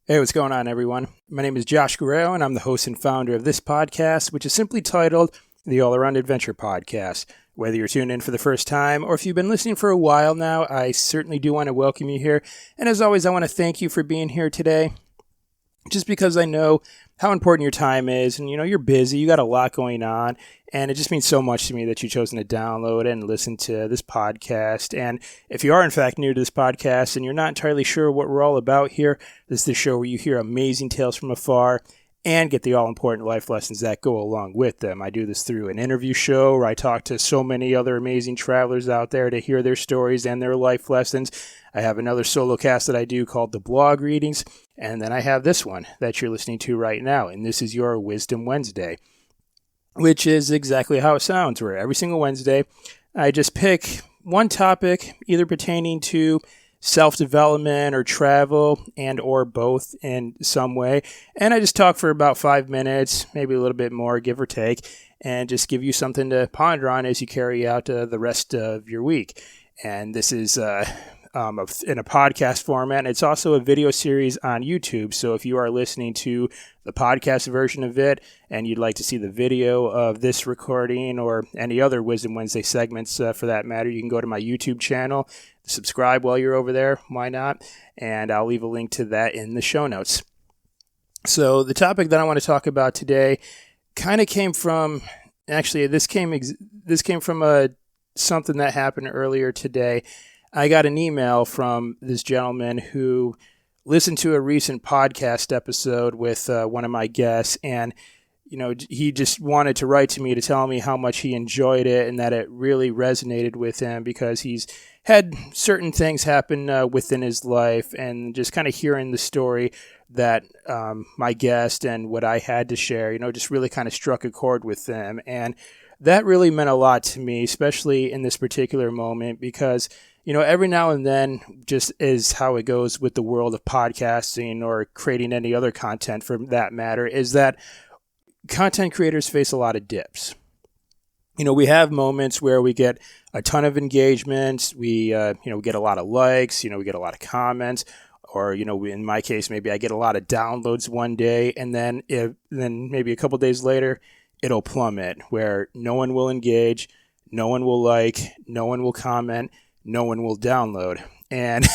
Hey, what's going on, everyone? My name is Josh Guerrero, and I'm the host and founder of this podcast, which is simply titled the All Around Adventure Podcast. Whether you're tuned in for the first time or if you've been listening for a while now, I certainly do want to welcome you here. And as always, I want to thank you for being here today, just because I know how important your time is, and you're busy, you got a lot going on, and it just means so much to me that you've chosen to download and listen to this podcast. And if you are in fact new to this podcast and you're not entirely sure what we're all about here, this is the show where you hear amazing tales from afar and get the all-important life lessons that go along with them. I do this through an interview show where I talk to so many other amazing travelers out there to hear their stories and their life lessons. I have another solo cast that I do called The Blog Readings, and then I have this one that you're listening to right now, and this is your Wisdom Wednesday, which is exactly how it sounds, where every single Wednesday I just pick one topic, either pertaining to self-development or travel and or both in some way, and I just talk for about 5 minutes, maybe a little bit more, give or take, and just give you something to ponder on as you carry out the rest of your week. And this is in a podcast format. It's also a video series on YouTube, so if you are listening to the podcast version of it and you'd like to see the video of this recording or any other Wisdom Wednesday segments for that matter, you can go to my YouTube channel, subscribe while you're over there, why not? And I'll leave a link to that in the show notes. So the topic that I want to talk about today kind of came from, actually this came from something that happened earlier today. I got an email from this gentleman who listened to a recent podcast episode with one of my guests, and he just wanted to write to me to tell me how much he enjoyed it and that it really resonated with him because he's had certain things happen within his life, and just kind of hearing the story that my guest and what I had to share, just really kind of struck a chord with them. And that really meant a lot to me, especially in this particular moment, because every now and then, just is how it goes with the world of podcasting or creating any other content for that matter, is that content creators face a lot of dips. We have moments where we get a ton of engagement, we get a lot of likes, we get a lot of comments, or in my case, maybe I get a lot of downloads one day, and then maybe a couple days later, it'll plummet, where no one will engage, no one will like, no one will comment, no one will download. And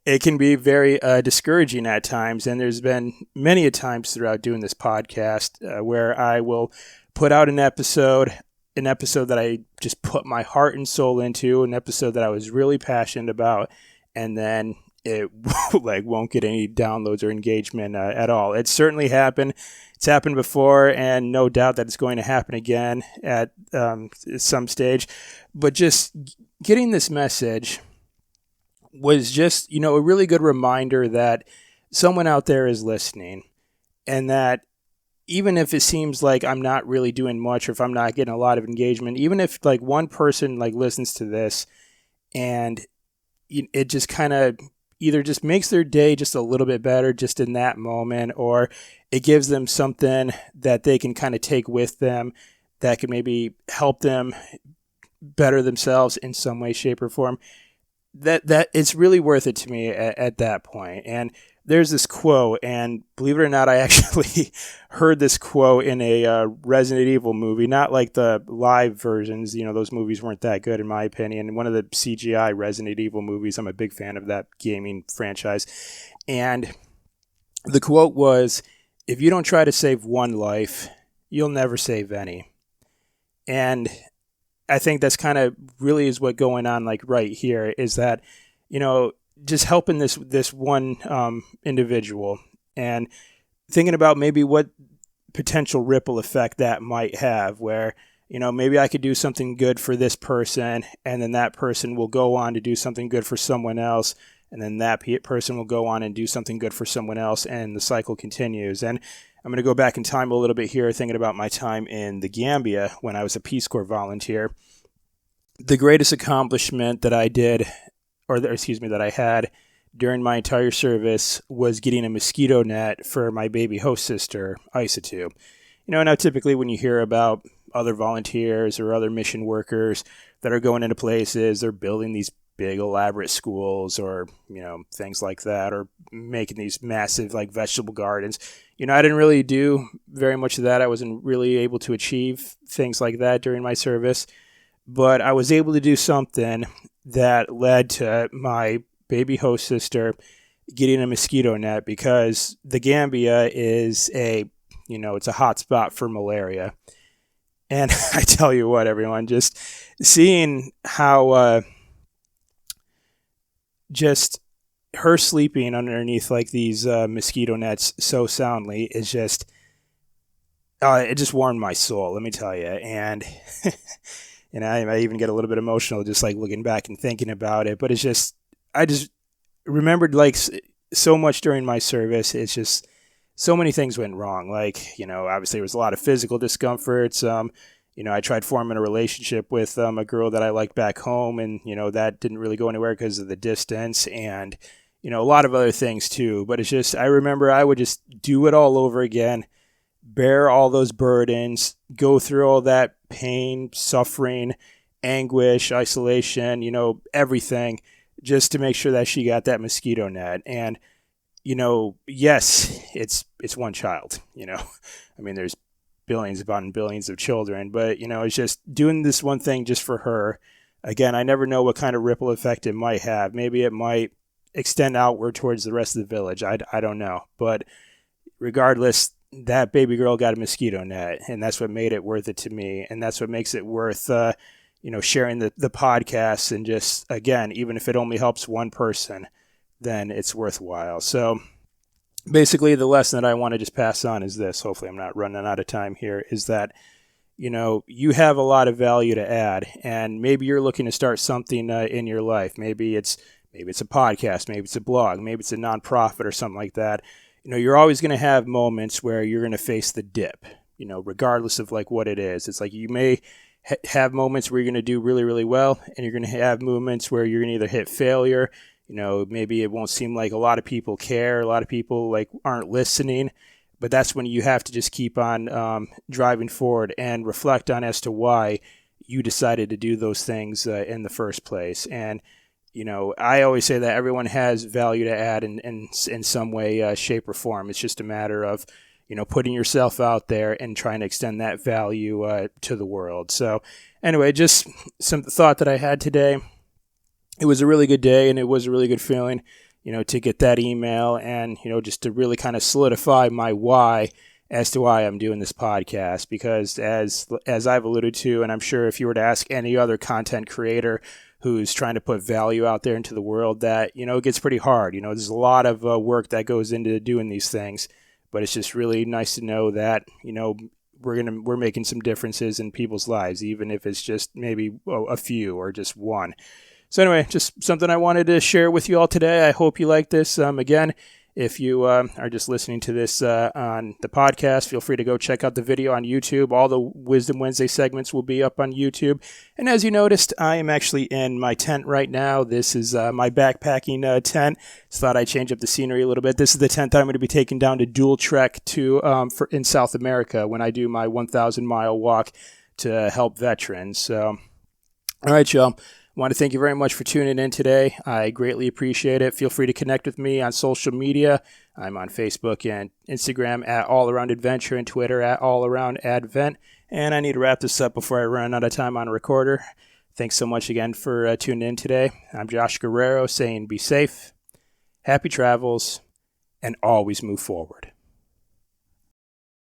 it can be very discouraging at times. And there's been many a times throughout doing this podcast where I will put out an episode that I just put my heart and soul into, an episode that I was really passionate about, and then it won't get any downloads or engagement at all. It's certainly happened. It's happened before, and no doubt that it's going to happen again at some stage. But just getting this message was just, a really good reminder that someone out there is listening, and that even if it seems like I'm not really doing much, or if I'm not getting a lot of engagement, even if one person listens to this and it just kind of either just makes their day just a little bit better just in that moment, or it gives them something that they can kind of take with them that could maybe help them better themselves in some way, shape, or form, that it's really worth it to me at that point. And there's this quote, and believe it or not, I actually heard this quote in a Resident Evil movie, not like the live versions. Those movies weren't that good in my opinion. One of the CGI Resident Evil movies, I'm a big fan of that gaming franchise. And the quote was, "If you don't try to save one life, you'll never save any." And I think that's kind of really is what going on right here, is that, just helping this one individual and thinking about maybe what potential ripple effect that might have, where, maybe I could do something good for this person, and then that person will go on to do something good for someone else, and then that person will go on and do something good for someone else, and the cycle continues. And I'm going to go back in time a little bit here, thinking about my time in the Gambia when I was a Peace Corps volunteer. The greatest accomplishment that I did, that I had during my entire service, was getting a mosquito net for my baby host sister, Isatu. Now typically when you hear about other volunteers or other mission workers that are going into places, they're building these big elaborate schools or, things like that, or making these massive like vegetable gardens. I didn't really do very much of that. I wasn't really able to achieve things like that during my service, but I was able to do something that led to my baby host sister getting a mosquito net, because the Gambia is it's a hot spot for malaria. And I tell you what, everyone, just seeing how just her sleeping underneath like these mosquito nets so soundly is just, it just warmed my soul, let me tell you. And I even get a little bit emotional just like looking back and thinking about it. But it's just, I just remembered like so much during my service. It's just so many things went wrong. Like, obviously there was a lot of physical discomforts. I tried forming a relationship with a girl that I liked back home, and, that didn't really go anywhere because of the distance and, a lot of other things too. But it's just, I remember I would just do it all over again, bear all those burdens, go through all that pain, suffering, anguish, isolation, everything, just to make sure that she got that mosquito net. And, yes, it's one child, I mean, there's billions upon billions of children, but, it's just doing this one thing just for her. Again, I never know what kind of ripple effect it might have. Maybe it might extend outward towards the rest of the village. I don't know. But regardless, that baby girl got a mosquito net, and that's what made it worth it to me. And that's what makes it worth, sharing the podcast. And just, again, even if it only helps one person, then it's worthwhile. So basically, the lesson that I want to just pass on is this. Hopefully I'm not running out of time here, is that, you have a lot of value to add, and maybe you're looking to start something in your life. Maybe it's a podcast, maybe it's a blog, maybe it's a nonprofit or something like that. You're always going to have moments where you're going to face the dip, regardless of like what it is. It's like you may have moments where you're going to do really, really well, and you're going to have moments where you're going to either hit failure. Maybe it won't seem like a lot of people care. A lot of people like aren't listening, but that's when you have to just keep on driving forward and reflect on as to why you decided to do those things in the first place. And, I always say that everyone has value to add in some way, shape, or form. It's just a matter of, putting yourself out there and trying to extend that value to the world. So anyway, just some thought that I had today. It was a really good day, and it was a really good feeling, to get that email and, just to really kind of solidify my why as to why I'm doing this podcast. Because as I've alluded to, and I'm sure if you were to ask any other content creator who's trying to put value out there into the world, that, it gets pretty hard. There's a lot of work that goes into doing these things, but it's just really nice to know that, we're making some differences in people's lives, even if it's just maybe a few or just one. So anyway, just something I wanted to share with you all today. I hope you like this. Again, if you are just listening to this on the podcast, feel free to go check out the video on YouTube. All the Wisdom Wednesday segments will be up on YouTube. And as you noticed, I am actually in my tent right now. This is my backpacking tent. Just thought I'd change up the scenery a little bit. This is the tent that I'm going to be taking down to Dual Trek in South America when I do my 1,000-mile walk to help veterans. So, all right, y'all. I want to thank you very much for tuning in today. I greatly appreciate it. Feel free to connect with me on social media. I'm on Facebook and Instagram at All Around Adventure and Twitter at All Around Advent. And I need to wrap this up before I run out of time on a recorder. Thanks so much again for tuning in today. I'm Josh Guerrero saying be safe, happy travels, and always move forward.